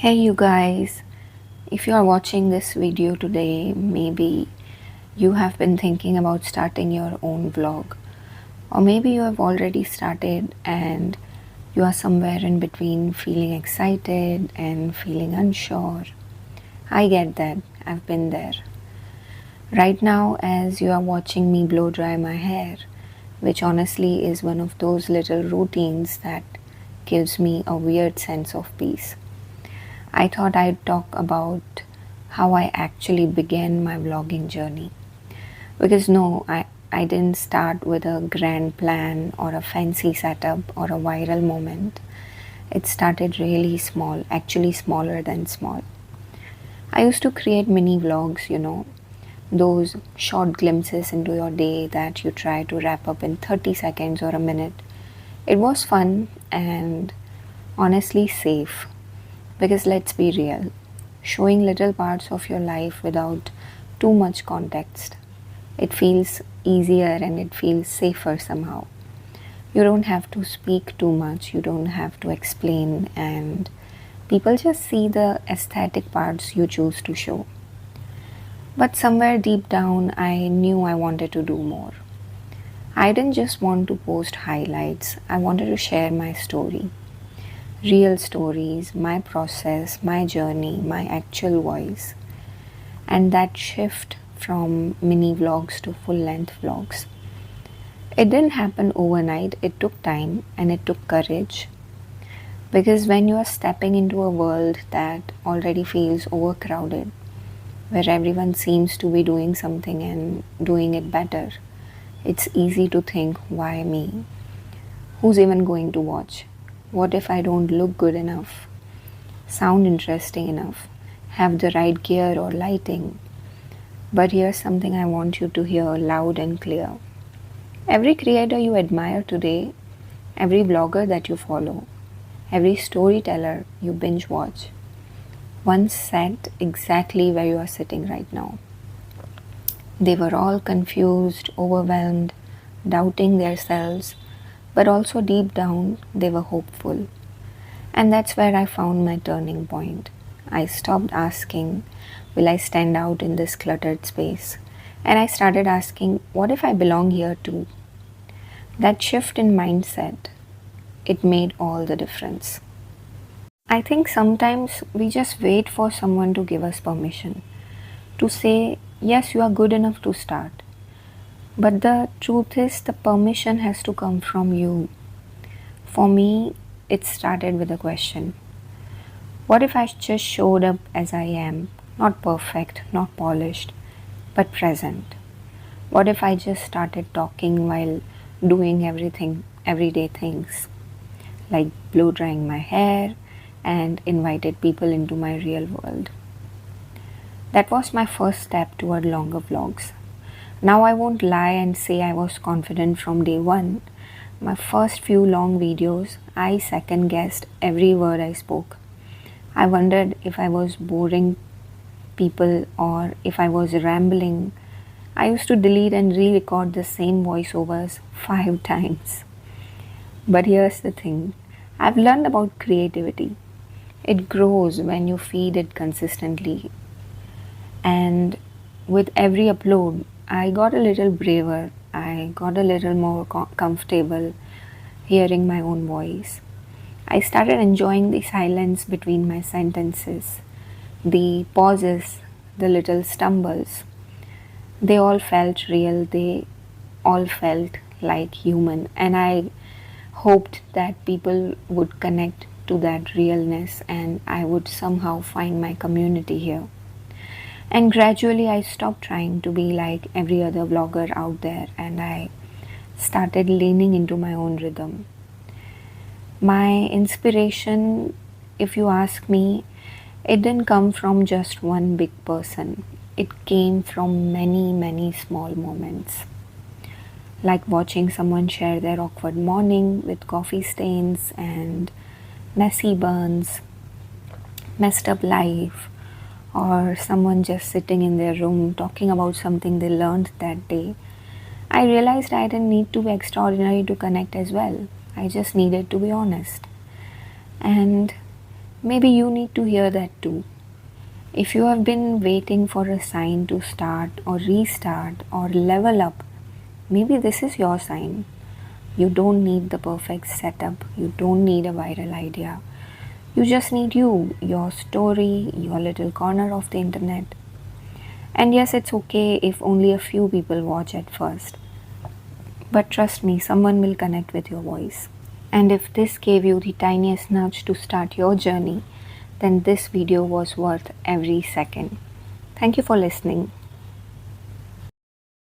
Hey you guys, if you are watching this video today, maybe you have been thinking about starting your own vlog, or maybe you have already started and you are somewhere in between feeling excited and feeling unsure. I get that, I've been there. Right now, as you are watching me blow dry my hair, which honestly is one of those little routines that gives me a weird sense of peace. I thought I'd talk about how I actually began my vlogging journey. Because no, I didn't start with a grand plan or a fancy setup or a viral moment. It started really small, actually smaller than small. I used to create mini vlogs, those short glimpses into your day that you try to wrap up in 30 seconds or a minute. It was fun and honestly safe. Because let's be real, showing little parts of your life without too much context, it feels easier and it feels safer somehow. You don't have to speak too much, you don't have to explain, and people just see the aesthetic parts you choose to show. But somewhere deep down, I knew I wanted to do more. I didn't just want to post highlights, I wanted to share my story. Real stories, my process, my journey, my actual voice. And that shift from mini vlogs to full length vlogs. It didn't happen overnight, it took time and it took courage. Because when you are stepping into a world that already feels overcrowded, where everyone seems to be doing something and doing it better, it's easy to think, why me? Who's even going to watch? What if I don't look good enough, sound interesting enough, have the right gear or lighting? But here's something I want you to hear loud and clear. Every creator you admire today, every blogger that you follow, every storyteller you binge watch, once sat exactly where you are sitting right now. They were all confused, overwhelmed, doubting themselves, but also deep down they were hopeful. And that's where I found my turning point. I stopped asking, will I stand out in this cluttered space? And I started asking, what if I belong here too? That shift in mindset, it made all the difference. I think sometimes we just wait for someone to give us permission, to say, yes, you are good enough to start. But the truth is, the permission has to come from you. For me, it started with a question. What if I just showed up as I am, not perfect, not polished, but present? What if I just started talking while doing everyday things, like blow drying my hair and invited people into my real world? That was my first step toward longer vlogs. Now I won't lie and say I was confident from day one. My first few long videos, I second guessed every word I spoke. I wondered if I was boring people or if I was rambling. I used to delete and re-record the same voiceovers 5 times. But here's the thing, I've learned about creativity. It grows when you feed it consistently. And with every upload, I got a little braver. I got a little more comfortable hearing my own voice. I started enjoying the silence between my sentences, the pauses, the little stumbles. They all felt real, they all felt like human, and I hoped that people would connect to that realness and I would somehow find my community here. And gradually I stopped trying to be like every other vlogger out there and I started leaning into my own rhythm. My inspiration, if you ask me, it didn't come from just one big person. It came from many, many small moments. Like watching someone share their awkward morning with coffee stains and messy buns, messed up life, or someone just sitting in their room talking about something they learned that day. I realized I didn't need to be extraordinary to connect as well. I just needed to be honest. And Maybe you need to hear that too. If you have been waiting for a sign to start or restart or level up, maybe this is your sign. You don't need the perfect setup, you don't need a viral idea. You just need you, your story, your little corner of the internet. And yes, it's okay if only a few people watch at first. But trust me, someone will connect with your voice. And if this gave you the tiniest nudge to start your journey, then this video was worth every second. Thank you for listening.